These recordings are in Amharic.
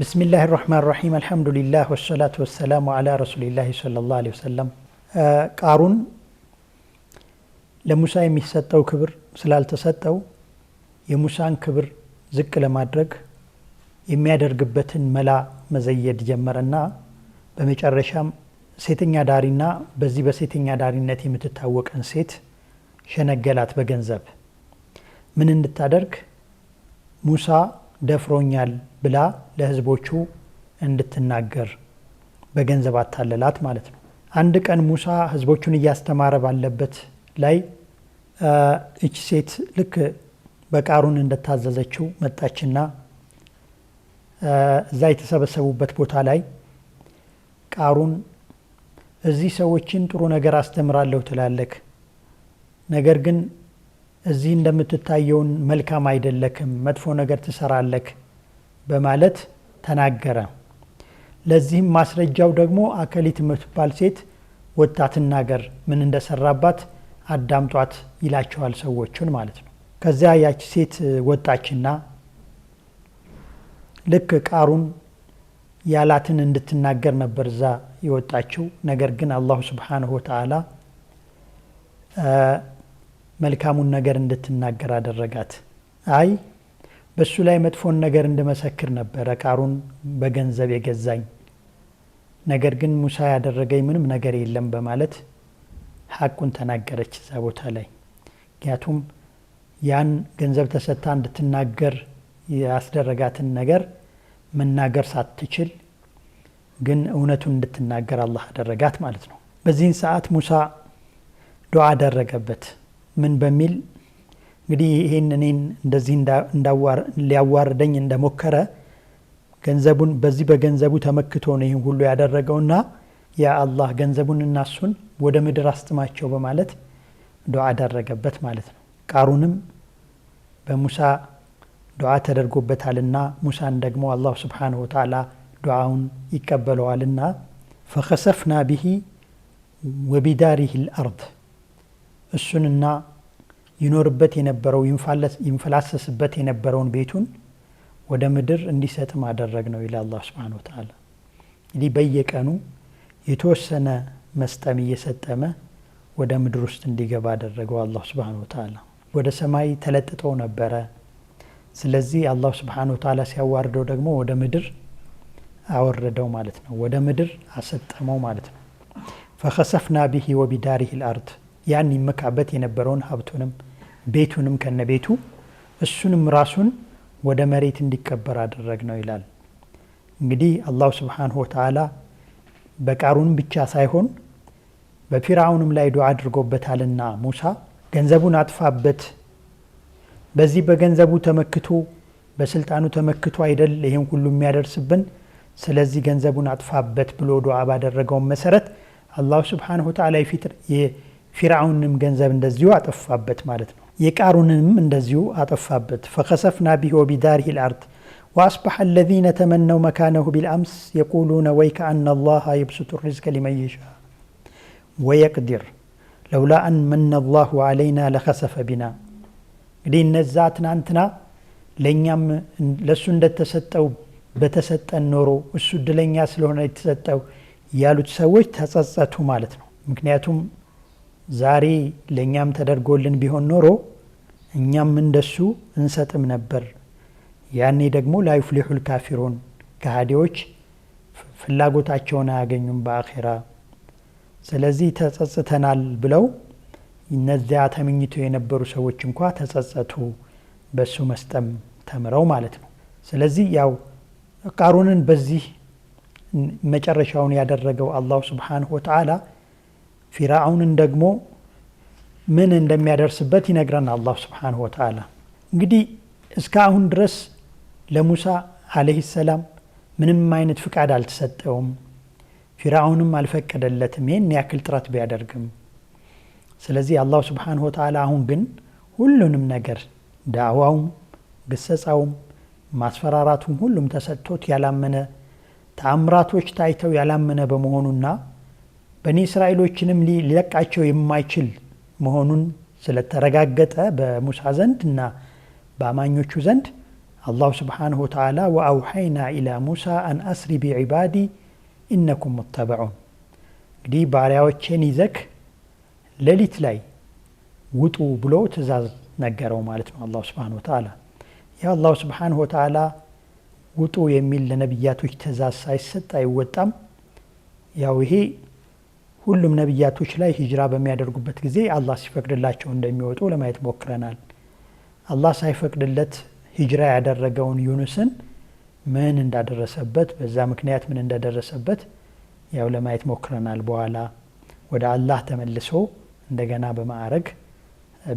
بسم الله الرحمن الرحيم الحمد لله والصلاة والسلام على رسول الله صلى الله عليه وسلم قارون لموسى የሚሰጠው ክብር ስላልተሰጠው የሙሳን ክብር ዝቅ ለማድረግ የሚያደርግበትን መላ መዘየድ ጀመረና በመጨረሻም ሴተኛ ዳሪና በዚህ በሴተኛ ዳሪነት የምትታወቀን ሴት ሸነገላት በገንዘብ ምን እንድታደርግ ሙሳ ደፍሮኛል ብላ ለህዝቦቹ እንድትናገር በገንዘብ አታለላት ማለት ነው። አንድ ቀን ሙሳ ህዝቦቹን እያስተማረ ባለበት ላይ እቺ ሴት ልክ በቃሩን እንደታዘዘችው መጣችና እዛ የተሰበሰቡበት ቦታ ላይ ቃሩን እዚህ ሰዎችን ጥሩ ነገር አስተምራለሁ ትላለክ፣ ነገር ግን እዚህ እንደምትታየውን መልካም አይደለክም፣ መጥፎ ነገር ትሰራለክ በማለት ተናገረ። ለዚህም ማስረጃው ደግሞ አከሊት የምትባል ሴት ወጣ ትናገር ምን እንደሰራባት አዳምጧት ይላቸዋል ሰዎቹን ማለት ነው። ከዚያ ያቺ ሴት ወጣችና ልክ ቃሩን ያላትን እንድትናገር ነበር እዛ የወጣችው። ነገር ግን አላሁ ስብሓንሁ ወተዓላ መልካሙን ነገር እንድትናገር አደረጋት። አይ በሱ ላይ መጥፎን ነገር እንድመሰክር ነበረ ቃሩን በገንዘብ የገዛኝ፣ ነገር ግን ሙሳ ያደረገኝ ምንም ነገር የለም በማለት ሐቁን ተናገረች እዛ ቦታ ላይ። ምክንያቱም ያን ገንዘብ ተሰጥታ እንድትናገር ያስደረጋትን ነገር መናገር ሳትችል ግን እውነቱን እንድትናገር አላህ አደረጋት ማለት ነው። በዚህን ሰዓት ሙሳ ዱዓ አደረገበት። ምን በሚል እንግዲህ ይሄን እኔን እንደዚህ ሊያዋርደኝ እንደሞከረ ገንዘቡን በዚህ በገንዘቡ ተመክቶ ነው ይሄን ሁሉ ያደረገውና ያ አላህ ገንዘቡን እና እሱን ወደ ምድር አስጥማቸው በማለት ዱዓ አደረገበት ማለት ነው። ቃሩንም በሙሳ ዱዓ ተደርጎበታልና ሙሳን ደግሞ አላህ Subhanahu Wa Ta'ala ዱዓውን ይቀበለዋልና فخسفنا به وبداره الأرض እሱንና ይኖርበት የነበረው ይንፈላሰስበት የነበረውን ቤቱን ወደ ምድር እንዲሰጥም አደረግነው ይላል አላህ Subhanahu Wa Ta'ala። እንግዲህ በየቀኑ የተወሰነ መስጠም እየሰጠመ ወደ ምድር ውስጥ እንዲገባ አደረገው አላህ Subhanahu Wa Ta'ala። ወደ ሰማይ ተለጥጦ ነበረ። ስለዚህ አላህ Subhanahu Wa Ta'ala ሲያዋርደው ደግሞ ወደ ምድር አወረደው ማለት ነው። ወደ ምድር አሰጠመው ማለት ነው። فخسفنا به وبداره الأرض ያን ይመካበት የነበረውን ሀብቱንም ቤቱንም ከነቤቱ እሱንም ራሱን ወደ መሬት እንዲቀበር አደረግነው ይላል። እንግዲህ አላህ Subhanahu Wa Ta'ala በቃሩን ብቻ ሳይሆን በፊርዓውንም ላይ ዱዓ አድርጎበታልና ሙሳ ገንዘቡን አጥፋበት፣ በዚህ በገንዘቡ ተመክቶ በስልጣኑ ተመክቶ አይደል ይሄን ሁሉ የሚያደርስብን፣ ስለዚህ ገንዘቡን አጥፋበት ብሎ ዱዓ ባደረገው መሰረት አላህ Subhanahu Wa Ta'ala የፊርዓውንም ገንዘብ እንደዚሁ አጠፋበት ማለት ነው። የቃሩንንም እንደዚሁ አጠፋበት። فخسفنا به وبداره الأرض وأصبح الذين تمنوا مكانه بالأمس يقولون ويك أن الله يبسط الرزق لمن يشاء ويقدر لولا أن من الله علينا لخسف بنا እንግዲህ እነዛ ትናንትና ለኛም ለሱ እንደተሰጠው በተሰጠን ኖሮ እሱ ድለኛ ስለሆነ የተሰጠው ያሉት ሰዎች ተጸጸቱ ማለት ነው። ምክንያቱም ዛሬ ለኛም ተደርጎልን ቢሆን ኖሮ እኛም እንደሱ እንሰጥም ነበር። ያኔ ደግሞ لا يفلح الكافرون ከሃዲዎች ፍላጎታቸውን አያገኙም በአኺራ። ስለዚህ ተጸጽተናል ብለው እነዚያ ተመኝተው የነበሩ ሰዎች እንኳን ተጸጸቱ በሱ መስጠም ተምረው ማለት ነው። ስለዚህ ያው ቃሩንን በዚህ መጨረሻውን ያደረገው አላህ Subhanahu Wa Ta'ala ፊርዓውንን ደግሞ ምን እንደሚያደርስበት ይነግረናል አላህ Subhanahu Wa Ta'ala። እንግዲህ እስካሁን ድረስ ለሙሳ አለይሂ ሰላም ምንም አይነት ፍቃድ አልተሰጠውም። ፊርዓውንም አልፈቀደለትም ይሄን ያክል ጥረት ቢያደርግም። ስለዚህ አላህ Subhanahu Wa Ta'ala አሁን ግን ሁሉንም ነገር ዳዕዋውም ግሰጻውም ማስፈራራቱም ሁሉም ተሰጥቶት ያላመነ ተአምራቶች ታይተው ያላመነ በመሆኑና በኒ እስራኤሎችንም ሊለቃቸው የማይችል መሆኑን ስለተረጋገጠ በሙሳ ዘንድና በአማኞቹ ዘንድ አላሁ ስብሓንሁ ወተዓላ ወአውሐይና ኢላ ሙሳ አን አስሪ ቢዒባዲ ኢነኩም ሙተበዑን እንግዲህ ባሪያዎቼን ይዘክ ሌሊት ላይ ውጡ ብሎ ትእዛዝ ነገረው ማለት ነው አላሁ ስብሓንሁ ወተዓላ። የአላሁ ስብሓንሁ ወተዓላ ውጡ የሚል ለነቢያቶች ትእዛዝ ሳይሰጥ አይወጣም። ያው ይሄ ሁሉም ነቢያቶች ላይ ሂጅራ በሚያደርጉበት ጊዜ አላህ ሲፈቅድላቸው እንደሚወጡ ለማየት ሞክረናል። አላህ ሳይፈቅድለት ሂጅራ ያደረገውን ዩኑስን ምን እንዳደረሰበት በዛ ምክንያት ምን እንደደረሰበት ያው ለማየት ሞክረናል። በኋላ ወደ አላህ ተመልሶ እንደገና በማዕረግ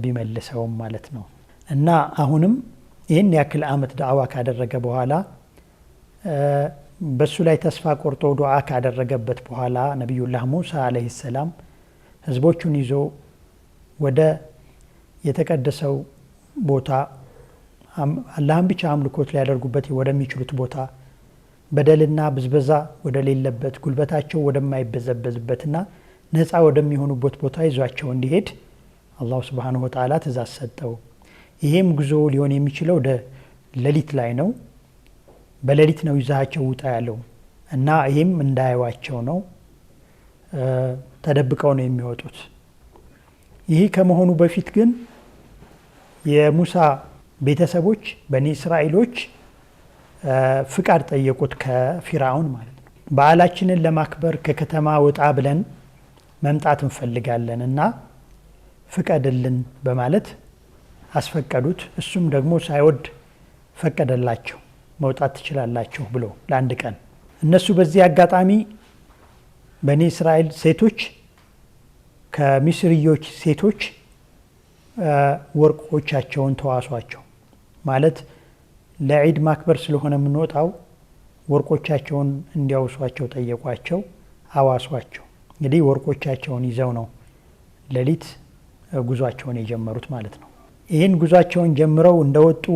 ቢመልሰውም ማለት ነው። እና አሁንም ይህን ያክል አመት ዳዕዋ ካደረገ በኋላ በሱ ላይ ተስፋ ቆርጦ ዱዓ ካደረገበት በኋላ ነቢዩላህ ሙሳ አለይሂ ሰላም ህዝቦቹን ይዞ ወደ የተቀደሰው ቦታ አላህን ብቻ አምልኮት ሊያደርጉበት ወደሚችሉት ቦታ በደልና ብዝበዛ ወደሌለበት ጉልበታቸው ወደማይበዘበዝበትና ነፃ ወደሚሆኑበት ቦታ ይዟቸው እንዲሄድ አላሁ ስብሓንሁ ወተዓላ ትእዛዝ ሰጠው። ይሄም ጉዞ ሊሆን የሚችለው ሌሊት ላይ ነው። በሌሊት ነው ይዛቸው ውጣ ያለው እና ይሄም እንዳያዋቸው ነው። ተደብቀው ነው የሚወጡት። ይህ ከመሆኑ በፊት ግን የሙሳ ቤተሰቦች በኒ እስራኤሎች ፍቃድ ጠየቁት ከፊርዓውን ማለት ነው። በዓላችንን ለማክበር ከከተማ ወጣ ብለን መምጣት እንፈልጋለን እና ፍቀድልን በማለት አስፈቀዱት። እሱም ደግሞ ሳይወድ ፈቀደላቸው። መውጣት ትችላላችሁ ብሎ ለአንድ ቀን። እነሱ በዚህ አጋጣሚ በኒ እስራኤል ሴቶች ከሚስርዮች ሴቶች ወርቆቻቸውን ተዋሷቸው። ማለት ለዒድ ማክበር ስለሆነ የምንወጣው ወርቆቻቸውን እንዲያውሷቸው ጠየቋቸው፣ አዋሷቸው። እንግዲህ ወርቆቻቸውን ይዘው ነው ሌሊት ጉዟቸውን የጀመሩት ማለት ነው። ይህን ጉዟቸውን ጀምረው እንደወጡ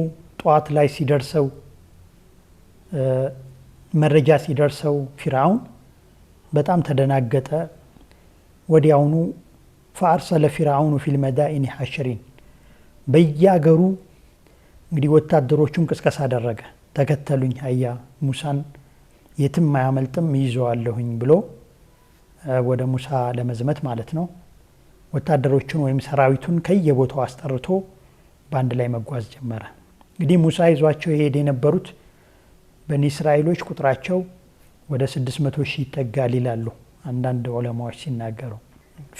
ጠዋት ላይ ሲደርሰው መረጃ ሲደርሰው ፊርዓውን በጣም ተደናገጠ። ወዲያውኑ ፈአርሰለ ፊርዓውኑ ፊል መዳኢኒ ሐሽሪን በየአገሩ እንግዲህ ወታደሮቹን ቅስቀሳ አደረገ። ተከተሉኝ፣ ሀያ ሙሳን የትም አያመልጥም ይዘዋለሁኝ ብሎ ወደ ሙሳ ለመዝመት ማለት ነው ወታደሮቹን ወይም ሰራዊቱን ከየቦታው አስጠርቶ በአንድ ላይ መጓዝ ጀመረ። እንግዲህ ሙሳ ይዟቸው የሄደ የነበሩት በኒ እስራኤሎች ቁጥራቸው ወደ 600 ሺህ ይጠጋል ይላሉ አንዳንድ ዑለማዎች ሲናገሩ።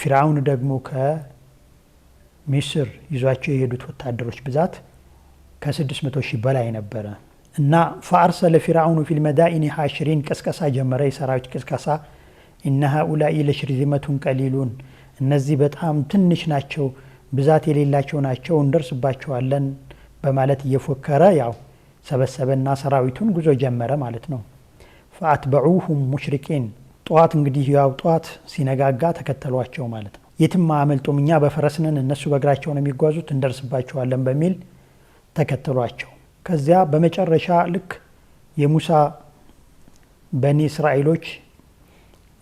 ፊርዓውን ደግሞ ከሚስር ይዟቸው የሄዱት ወታደሮች ብዛት ከ600 ሺህ በላይ ነበረ። እና ፈአርሰለ ፊርዓውኑ ፊል መዳኢኒ ሐሽሪን ቅስቀሳ ጀመረ፣ የሰራዊት ቅስቀሳ። ኢነ ሃኡላኢ ለሽርዚመቱን ቀሊሉን እነዚህ በጣም ትንሽ ናቸው፣ ብዛት የሌላቸው ናቸው፣ እንደርስባቸዋለን በማለት እየፎከረ ያው ሰበሰበና ሰራዊቱን ጉዞ ጀመረ ማለት ነው። ፈአትበዑሁም ሙሽሪቂን ጠዋት እንግዲህ ያው ጠዋት ሲነጋጋ ተከተሏቸው ማለት ነው። የትም አያመልጡም፣ እኛ በፈረስ ነን፣ እነሱ በእግራቸው ነው የሚጓዙት፣ እንደርስባቸዋለን በሚል ተከተሏቸው። ከዚያ በመጨረሻ ልክ የሙሳ በኒ እስራኤሎች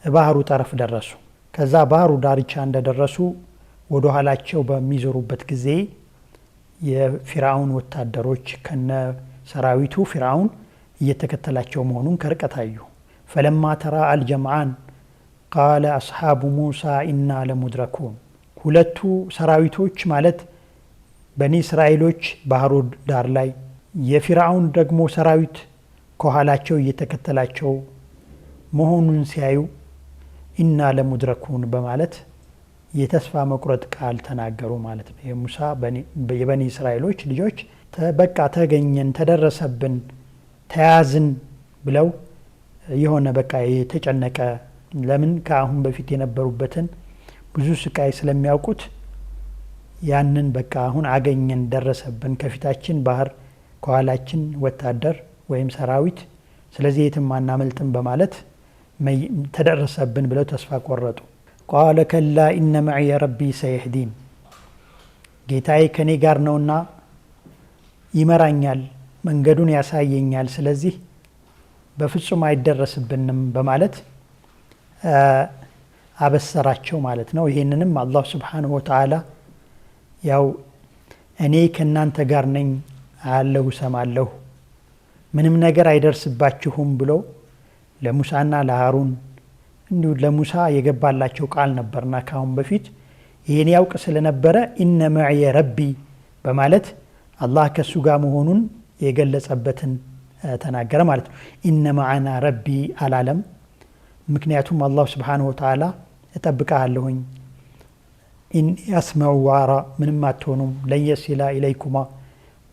ባህሩ ጠረፍ ደረሱ። ከዛ ባህሩ ዳርቻ እንደደረሱ ወደ ኋላቸው በሚዞሩበት ጊዜ የፊርዓውን ወታደሮች ከነ ሰራዊቱ ፊርዓውን እየተከተላቸው መሆኑን ከርቀት አዩ። ፈለማ ተራ አልጀምዓን ቃለ አስሓቡ ሙሳ ኢና ለሙድረኩን ሁለቱ ሰራዊቶች ማለት በኒ እስራኤሎች ባህሩ ዳር ላይ የፊርዓውን ደግሞ ሰራዊት ከኋላቸው እየተከተላቸው መሆኑን ሲያዩ ኢና ለሙድረኩን በማለት የተስፋ መቁረጥ ቃል ተናገሩ ማለት ነው። የሙሳ የበኒ እስራኤሎች ልጆች በቃ ተገኘን፣ ተደረሰብን፣ ተያዝን ብለው የሆነ በቃ የተጨነቀ ለምን ከአሁን በፊት የነበሩበትን ብዙ ስቃይ ስለሚያውቁት ያንን በቃ አሁን አገኘን፣ ደረሰብን፣ ከፊታችን ባህር ከኋላችን ወታደር ወይም ሰራዊት፣ ስለዚህ የትም አናመልጥም በማለት ተደረሰብን ብለው ተስፋ ቆረጡ። ቃለ ከላ ኢነ መዕየ ረቢ ሰየህዲን ጌታዬ ከኔ ጋር ነውና ይመራኛል፣ መንገዱን ያሳየኛል፣ ስለዚህ በፍጹም አይደረስብንም በማለት አበሰራቸው ማለት ነው። ይህንንም አላህ ስብሓንሁ ወተዓላ ያው እኔ ከእናንተ ጋር ነኝ፣ አያለሁ፣ ሰማለሁ ምንም ነገር አይደርስባችሁም ብሎ ለሙሳና ለሃሩን እንዲሁ ለሙሳ የገባላቸው ቃል ነበርና ካሁን በፊት ይሄን ያውቅ ስለነበረ ኢነ መዕየ ረቢ በማለት አላህ ከሱ ጋር መሆኑን የገለጸበትን ተናገረ ማለት ነው። ኢነ መዓና ረቢ አላለም። ምክንያቱም አላህ Subhanahu Wa Ta'ala እጠብቃለሁኝ ኢን ያስመዑ ዋራ ምንም አትሆኑም ለየሲላ ኢለይኩማ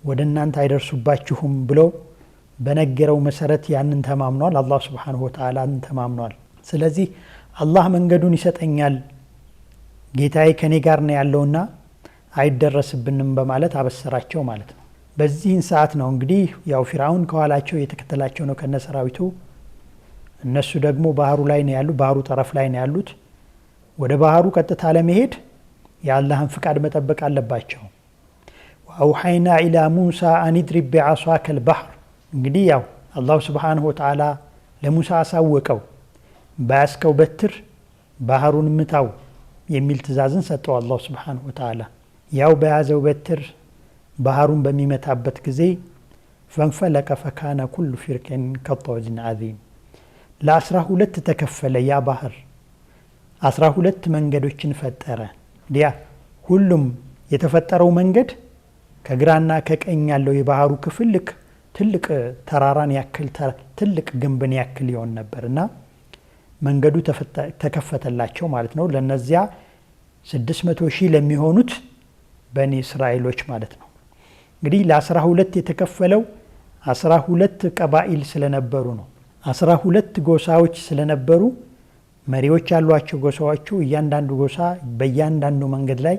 ወደ እናንተ አይደርሱባችሁም ብሎ በነገረው መሰረት ያንን ተማምኗል። አላህ Subhanahu Wa Ta'ala ተማምኗል። ስለዚህ አላህ መንገዱን ይሰጠኛል ጌታዬ ከኔ ጋር ነው ያለውና አይደረስብንም በማለት አበሰራቸው ማለት ነው። በዚህን ሰዓት ነው እንግዲህ ያው ፊርዓውን ከኋላቸው የተከተላቸው ነው ከነሰራዊቱ። እነሱ ደግሞ ባህሩ ላይ ነው ያሉ ባህሩ ጠረፍ ላይ ነው ያሉት። ወደ ባህሩ ቀጥታ ለመሄድ የአላህን ፍቃድ መጠበቅ አለባቸው። ወአውሐይና ኢላ ሙሳ አን ድሪብ ቢዓሷከ አልባህር እንግዲህ ያው አላህ Subhanahu Wa Ta'ala ለሙሳ አሳወቀው ባስከው በትር ባህሩን ምታው የሚል ትእዛዝን ሰጠው አላህ Subhanahu Wa Ta'ala። ያው በያዘው በትር ባህሩን በሚመታበት ጊዜ ፈንፈለቀ ፈካነ ኩሉ ፊርቅን ከጠውድን ዓዚም ለ12 ተከፈለ ያ ባህር 12 መንገዶችን ፈጠረ። ዲያ ሁሉም የተፈጠረው መንገድ ከግራና ከቀኝ ያለው የባህሩ ክፍል ትልቅ ተራራን ያክል ትልቅ ግንብን ያክል ይሆን ነበርና መንገዱ ተከፈተላቸው ማለት ነው። ለነዚያ 600,000 ለሚሆኑት በኒ እስራኤሎች ማለት ነው። እንግዲህ ለ12 የተከፈለው 12 ቀባኢል ስለነበሩ ነው። 12 ጎሳዎች ስለነበሩ መሪዎች ያሏቸው ጎሳዎቹ እያንዳንዱ ጎሳ በእያንዳንዱ መንገድ ላይ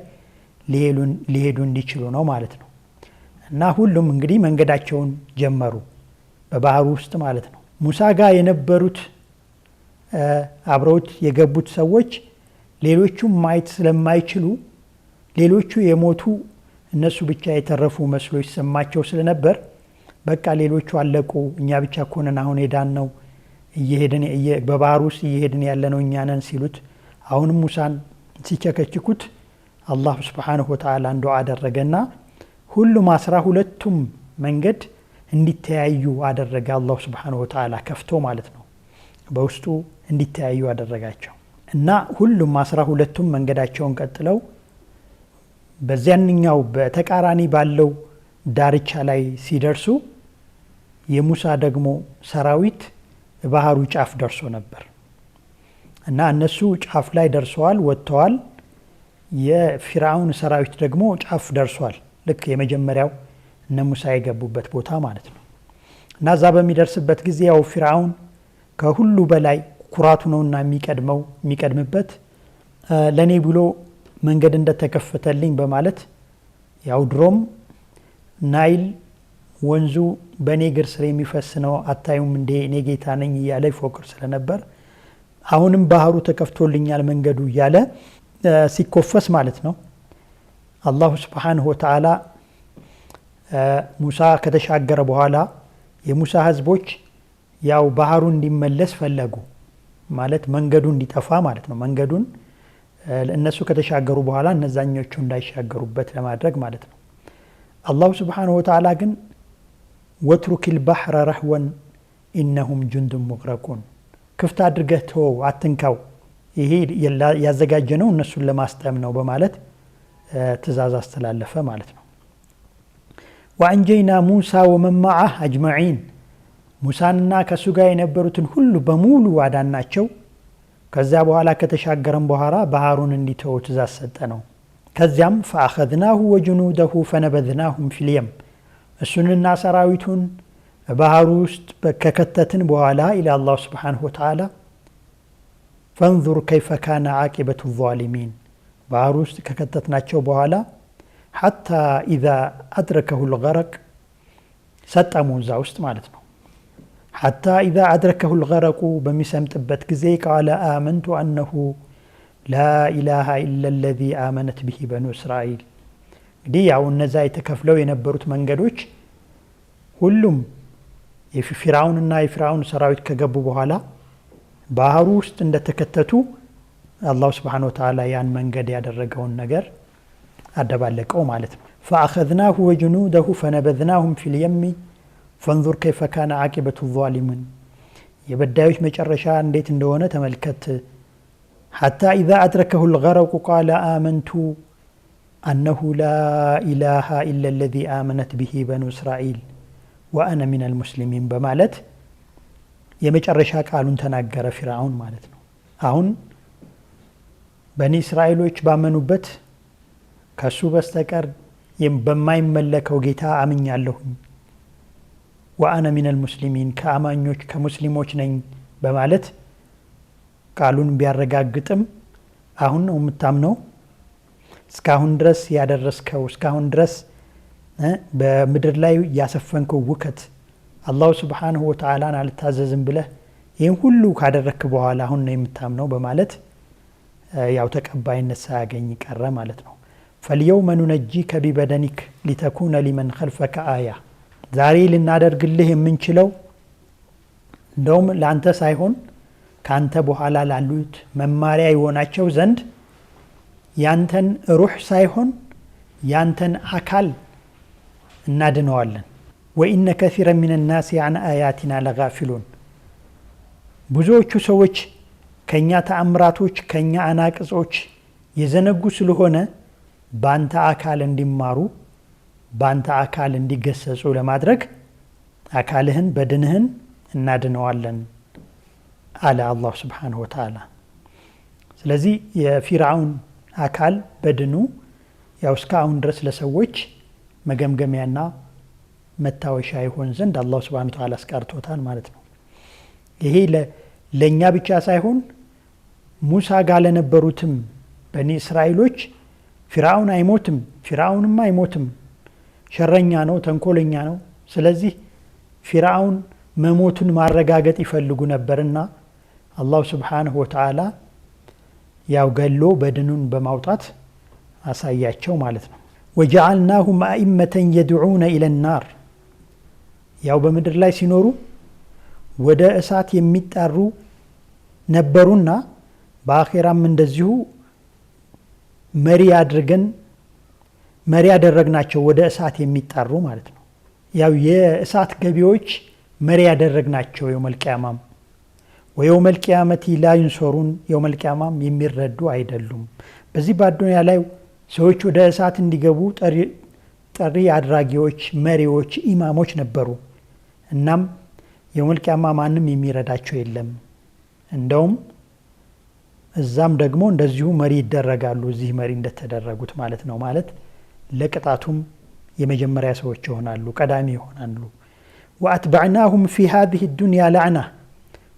ሊሄዱ እንዲችሉ ነው ማለት ነው። እና ሁሉም እንግዲህ መንገዳቸውን ጀመሩ በባህሩ ውስጥ ማለት ነው። ሙሳ ጋር የነበሩት አብረውት የገቡት ሰዎች ሌሎቹም ማየት ስለማይችሉ ሌሎቹ የሞቱ እነሱ ብቻ የተረፉ መስሎ ይሰማቸው ስለነበር በቃ ሌሎቹ አለቁ እኛ ብቻ ኮነን አሁን ሄዳን ነው እየሄድን በባህሩ ውስጥ እየሄድን ያለነው እኛ ነን ሲሉት አሁንም ሙሳን ሲቸከችኩት አላህ Subhanahu Wa Ta'ala ዱዓ አደረገና ሁሉም 12ቱም መንገድ እንዲተያዩ አደረገ አላህ Subhanahu Wa Ta'ala ከፍቶ ማለት ነው። በውስጡ እንዲተያዩ አደረጋቸው እና ሁሉም 12ቱም መንገዳቸውን ቀጥለው በዚያንኛው በተቃራኒ ባለው ዳርቻ ላይ ሲደርሱ የሙሳ ደግሞ ሰራዊት ባህሩ ጫፍ ደርሶ ነበር እና እነሱ ጫፍ ላይ ደርሰዋል ወጥተዋል። የፊርዓውን ሰራዊት ደግሞ ጫፍ ደርሷል ልክ የመጀመሪያው እነ ሙሳ የገቡበት ቦታ ማለት ነው። እና እዛ በሚደርስበት ጊዜ ያው ፊርዓውን ከሁሉ በላይ ኩራቱ ነውና የሚቀድምበት ለኔ ብሎ መንገድ እንደተከፈተልኝ በማለት ያው ድሮም ናይል ወንዙ በኔ እግር ስር የሚፈስ ነው አታዩም እንዴ እኔ ጌታ ነኝ እያለ ይፎክር ስለነበር አሁንም ባህሩ ተከፍቶልኛል መንገዱ እያለ ሲኮፈስ ማለት ነው። አላህ Subhanahu Wa Ta'ala ሙሳ ከተሻገረ በኋላ የሙሳ ህዝቦች ያው ባህሩ እንዲመለስ ፈለጉ ማለት መንገዱ እንዲጠፋ ማለት ነው። መንገዱን እነሱ ከተሻገሩ በኋላ እነዛኞቹ እንዳይሻገሩበት ለማድረግ ማለት ነው። አላህ Subhanahu Wa Ta'ala ግን ወትሩኪል ባህረ ረህወን ኢነሁም ጁንዱን ሙግረቁን ክፍት አድርገህ ተወው አትንካው ይሄ ያዘጋጀነው እነሱን ለማስጠም ነው በማለት ትእዛዝ አስተላለፈ ማለት ነው። ወአንጀይና ሙሳ ወመን መዐሁ አጅመዒን ሙሳንና ከሱ ጋር የነበሩትን ሁሉ በሙሉ አዳናቸው። ከዛ በኋላ ከተሻገረን በኋላ ባህሩን እንዲተው ትእዛዝ ሰጠ ነው። ከዚያም ፈአኸዝናሁ ወጅኑደሁ ፈነበዝናሁም ፊልየም እሱንና ሰራዊቱን ባህሩ ውስጥ ከከተትን በኋላ ኢላ አላህ Subhanahu Wa Ta'ala ፈንዙር ከይፈ ካነ ዓቂበቱ ዛሊሚን ባህሩ ውስጥ ከከተትናቸው በኋላ ሐታ ኢዛ አድረከሁ الغرق ሰጠሙ እዛ ውስጥ ማለት ነው። ሐታ ኢዛ አድረከሁ الغرق በሚሰምጥበት ጊዜ ቃለ አመንቱ አነሁ ላ ኢላሃ ኢላ الذي آمنت به በኑ እስራኤል እንግዲህ ያው እነዛ የተከፍለው የነበሩት መንገዶች ሁሉም የፊርዓውንና የፊርዓውን ሰራዊት ከገቡ በኋላ ባህሩ ውስጥ እንደተከተቱ አላህ Subhanahu Wa Ta'ala ያን መንገድ ያደረገውን ነገር አደባለቀው ማለት ነው። فأخذناه وجنوده فنبذناهم في اليم ፈንዙር ከይፈ ካነ ዓቂበቱ ዛሊሚን የበዳዮች መጨረሻ እንዴት እንደሆነ ተመልከት። ሐታ ኢዛ አድረከሁ ልገረቁ ቃለ አመንቱ አነሁ ላ ኢላሃ ኢላ ለዚ አመነት ብሂ በኑ እስራኤል ወአነ ሚነል ሙስሊሚን በማለት የመጨረሻ ቃሉን ተናገረ ፊርዓውን ማለት ነው። አሁን በኒ እስራኤሎች ባመኑበት ከሱ በስተቀር በማይመለከው ጌታ አምኛለሁኝ፣ ወአነ ሚነል ሙስሊሚን ከአማኞች ከሙስሊሞች ነኝ በማለት ቃሉን ቢያረጋግጥም አሁን ነው የምታምነው? እስካሁን ድረስ ያደረስከው እስካሁን ድረስ በምድር ላይ ያሰፈንከው ውከት አላሁ ስብሓንሁ ወተዓላን አልታዘዝም ብለህ ይህን ሁሉ ካደረክ በኋላ አሁን ነው የምታምነው በማለት ያው ተቀባይነት ሳያገኝ ቀረ ማለት ነው። ፈልየውመ ኑነጂከ ቢበደኒክ ሊተኩነ ሊመን ኸልፈከ አያ ዛሬ ልናደርግልህ የምንችለው እንደውም ለአንተ ሳይሆን ከአንተ በኋላ ላሉት መማሪያ የሆናቸው ዘንድ ያንተን ሩህ ሳይሆን ያንተን አካል እናድነዋለን። ወኢነ ከሲረ ሚን ናሲ አን አያቲና ለጋፊሉን ብዙዎቹ ሰዎች ከኛ ተአምራቶች ከኛ አናቅጾች የዘነጉ ስለሆነ ባንተ አካል እንዲማሩ ባንተ አካል እንዲገሰጹ ለማድረግ አካልህን በድንህን እናድነዋለን አለ አላህ ስብሓንሁ ወተዓላ። ስለዚህ የፊርዓውን አካል በድኑ ያው እስካሁን ድረስ ለሰዎች መገምገሚያና መታወሻ ይሆን ዘንድ አላህ ስብሓንሁ ወተዓላ አስቀርቶታል ማለት ነው። ይሄ ለእኛ ብቻ ሳይሆን ሙሳ ጋር ለነበሩትም በኒ እስራኤሎች ፊርዓውን አይሞትም፣ ፊርዓውንማ አይሞትም፣ ሸረኛ ነው፣ ተንኮለኛ ነው። ስለዚህ ፊርዓውን መሞቱን ማረጋገጥ ይፈልጉ ነበርና አላሁ ስብሓንሁ ወተዓላ ያው ገሎ በድኑን በማውጣት አሳያቸው ማለት ነው። ወጀዓልናሁም አኢመተን የድዑነ ኢለናር ያው በምድር ላይ ሲኖሩ ወደ እሳት የሚጣሩ ነበሩና በአኼራም እንደዚሁ መሪ ያደረግናቸው ወደ እሳት የሚጣሩ ማለት ነው። ያው የእሳት ገቢዎች መሪ ያደረግናቸው የውመል ቂያማም ወየውመል ቂያመቲ ላ ዩንሰሩን የውመል ቂያማም የሚረዱ አይደሉም። በዚህ በአዱንያ ላይ ሰዎች ወደ እሳት እንዲገቡ ጥሪ አድራጊዎች፣ መሪዎች፣ ኢማሞች ነበሩ። እናም የውመል ቂያማ ማንም የሚረዳቸው የለም። እንደውም እዛም ደግሞ እንደዚሁ መሪ ይደረጋሉ፣ እዚህ መሪ እንደተደረጉት ማለት ነው። ማለት ለቅጣቱም የመጀመሪያ ሰዎች ይሆናሉ፣ ቀዳሚ ይሆናሉ። ወአትበዕናሁም ፊ ሃዚህ ዱንያ ለዕና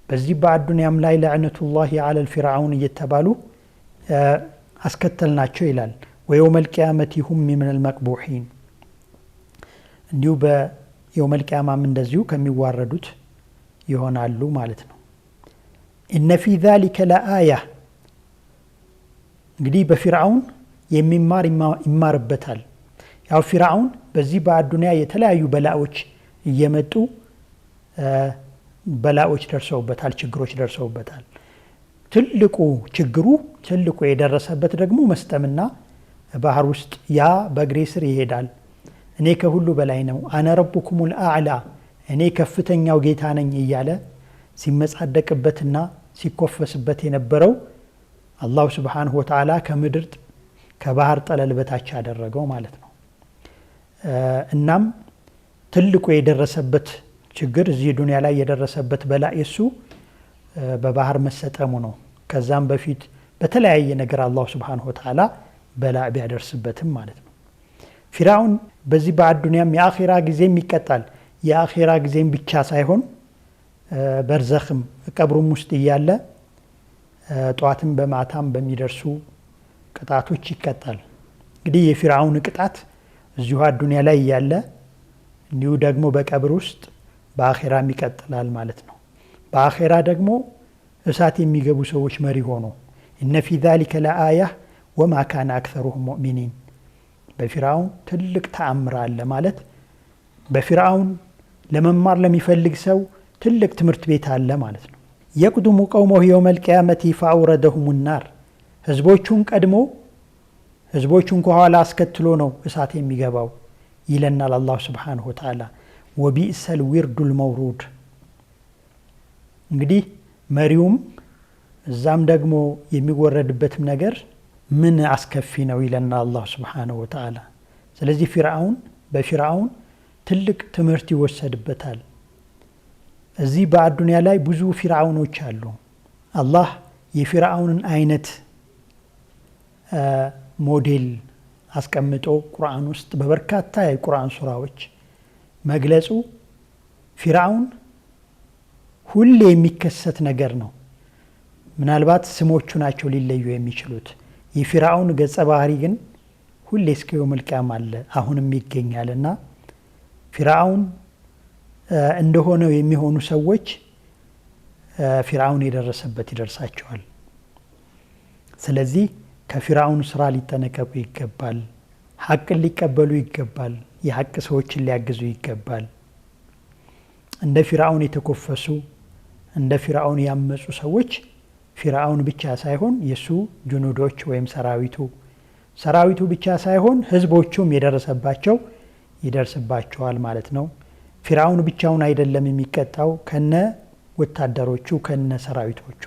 በዚህ በአዱንያም ላይ ለዕነቱላሂ ዐለል ፊርዓውን እየተባሉ አስከተልናቸው ይላል። ወየውመል ቂያመቲ ሁም ሚነል መቅቡሒን እንዲሁ በየውመል ቂያማም እንደዚሁ ከሚዋረዱት ይሆናሉ ማለት ነው። ኢነ ፊ ዛሊከ ለአያ እንግዲህ በፊርዓውን የሚማር ይማርበታል። ያው ፊርዓውን በዚህ በአዱንያ የተለያዩ በላዎች እየመጡ በላዎች ደርሰውበታል፣ ችግሮች ደርሰውበታል። ትልቁ የደረሰበት ደግሞ መስጠምና ባህር ውስጥ ያ በእግሬ ስር ይሄዳል፣ እኔ ከሁሉ በላይ ነው፣ አነ ረቡኩሙል አዕላ እኔ ከፍተኛው ጌታ ነኝ እያለ ሲመጻደቅበትና ሲኮፈስበት የነበረው አላሁ ስብሓንሁ ወተዓላ ከምድር ከባህር ጠለል በታች ያደረገው ማለት ነው። እናም ትልቁ የደረሰበት ችግር እዚህ ዱንያ ላይ የደረሰበት በላ የሱ በባህር መሰጠሙ ነው። ከዛም በፊት በተለያየ ነገር አላሁ ስብሓንሁ ወተዓላ በላ ቢያደርስበትም ማለት ነው። ፊርዓውን በዚህ በአዱንያም የአኼራ ጊዜም ይቀጣል። የአኼራ ጊዜም ብቻ ሳይሆን በርዘኽም ቀብሩም ውስጥ እያለ ጠዋትም በማታም በሚደርሱ ቅጣቶች ይቀጣል። እንግዲህ የፊርዓውን ቅጣት እዚሁ አዱንያ ላይ እያለ እንዲሁ ደግሞ በቀብር ውስጥ በአኼራም ይቀጥላል ማለት ነው። በአኼራ ደግሞ እሳት የሚገቡ ሰዎች መሪ ሆኖ እነ ፊ ዛሊከ ለአያ ወማ ካነ አክሰሩሁም ሙእሚኒን በፊርዓውን ትልቅ ተአምር አለ ማለት በፊርዓውን ለመማር ለሚፈልግ ሰው ትልቅ ትምህርት ቤት አለ ማለት ነው። የቅዱሙ ቀውመሁ የውመል ቂያመቲ ፈአውረደሁም ናር ህዝቦቹን ከኋላ አስከትሎ ነው እሳት የሚገባው ይለናል አላሁ ስብሓንሁ ወተዓላ። ወቢእሰል ዊርዱል መውሩድ። እንግዲህ መሪውም እዛም ደግሞ የሚወረድበትም ነገር ምን አስከፊ ነው ይለና አላህ ሱብሓነሁ ወተዓላ። ስለዚህ በፊርዓውን ትልቅ ትምህርት ይወሰድበታል። እዚህ በአዱንያ ላይ ብዙ ፊርዓውኖች አሉ። አላህ የፊርዓውንን አይነት ሞዴል አስቀምጦ ቁርአን ውስጥ በበርካታ የቁርአን ሱራዎች መግለጹ ፊርዓውን ሁሌ የሚከሰት ነገር ነው። ምናልባት ስሞቹ ናቸው ሊለዩ የሚችሉት። የፊርዓውን ገጸ ባህሪ ግን ሁሌ እስከ የውመል ቂያማ አለ፣ አሁንም ይገኛልና ፊርዓውን እንደሆነው የሚሆኑ ሰዎች ፊርዓውን የደረሰበት ይደርሳቸዋል። ስለዚህ ከፊርዓውን ስራ ሊጠነቀቁ ይገባል። ሐቅን ሊቀበሉ ይገባል። የሐቅ ሰዎችን ሊያግዙ ይገባል። እንደ ፊርዓውን የተኮፈሱ እንደ ፊርዓውን ያመፁ ሰዎች ፊርዓውን ብቻ ሳይሆን የሱ ጁኑዶች ወይም ሰራዊቱ ብቻ ሳይሆን ህዝቦቹም የደረሰባቸው ይደርስባቸዋል ማለት ነው። ፊርዓውን ብቻውን አይደለም የሚቀጣው፣ ከነ ወታደሮቹ ከነ ሰራዊቶቹ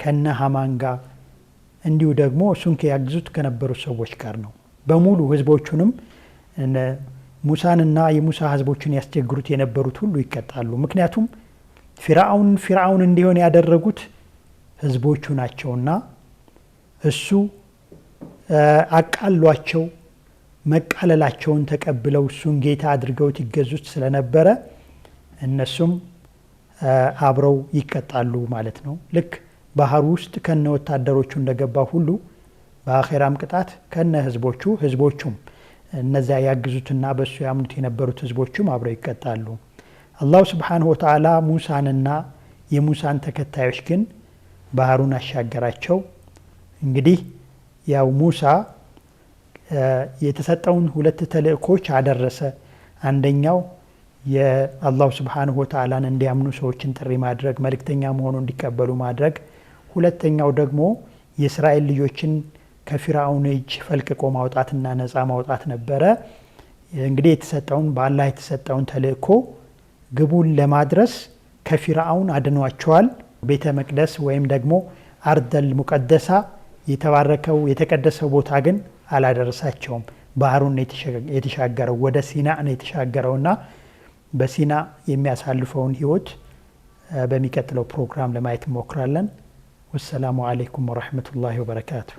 ከነ ሃማን ጋር እንዲሁ ደግሞ እሱን ያግዙት ከነበሩ ሰዎች ጋር ነው። በሙሉ ህዝቦቹንም ሙሳንና የሙሳ ህዝቦችን ያስቸግሩት የነበሩት ሁሉ ይቀጣሉ። ምክንያቱም ፊርዓውን እንዲሆን ያደረጉት ህዝቦቹ ናቸውና እሱ አቃሏቸው መቃለላቸውን ተቀብለው እሱን ጌታ አድርገውት ይገዙት ስለነበረ እነሱም አብረው ይቀጣሉ ማለት ነው። ልክ ባህር ውስጥ ከነ ወታደሮቹ እንደገባ ሁሉ በአኼራም ቅጣት ከነ ህዝቦቹም እነዚያ ያግዙትና በሱ ያምኑት የነበሩት ህዝቦቹም አብረው ይቀጣሉ። አላሁ ሱብሓነሁ ወተዓላ ሙሳንና የሙሳን ተከታዮች ግን ባህሩን አሻገራቸው። እንግዲህ ያው ሙሳ የተሰጠውን ሁለት ተልእኮች አደረሰ። አንደኛው የአላሁ ሱብሓነሁ ወተዓላን እንዲያምኑ ሰዎችን ጥሪ ማድረግ፣ መልእክተኛ መሆኑን እንዲቀበሉ ማድረግ። ሁለተኛው ደግሞ የእስራኤል ልጆችን ከፊርዓውን እጅ ፈልቅቆ ማውጣትና ነፃ ማውጣት ነበረ። እንግዲህ በአላህ የተሰጠውን ተልእኮ ግቡን ለማድረስ ከፊርዓውን አድኗቸዋል። ቤተ መቅደስ ወይም ደግሞ አርደል ሙቀደሳ የተባረከው የተቀደሰው ቦታ ግን አላደረሳቸውም። ባህሩን የተሻገረው ወደ ሲና ነው የተሻገረውና በሲና የሚያሳልፈውን ህይወት በሚቀጥለው ፕሮግራም ለማየት እንሞክራለን። ወሰላሙ አለይኩም ወራህመቱላሂ ወበረካቱ።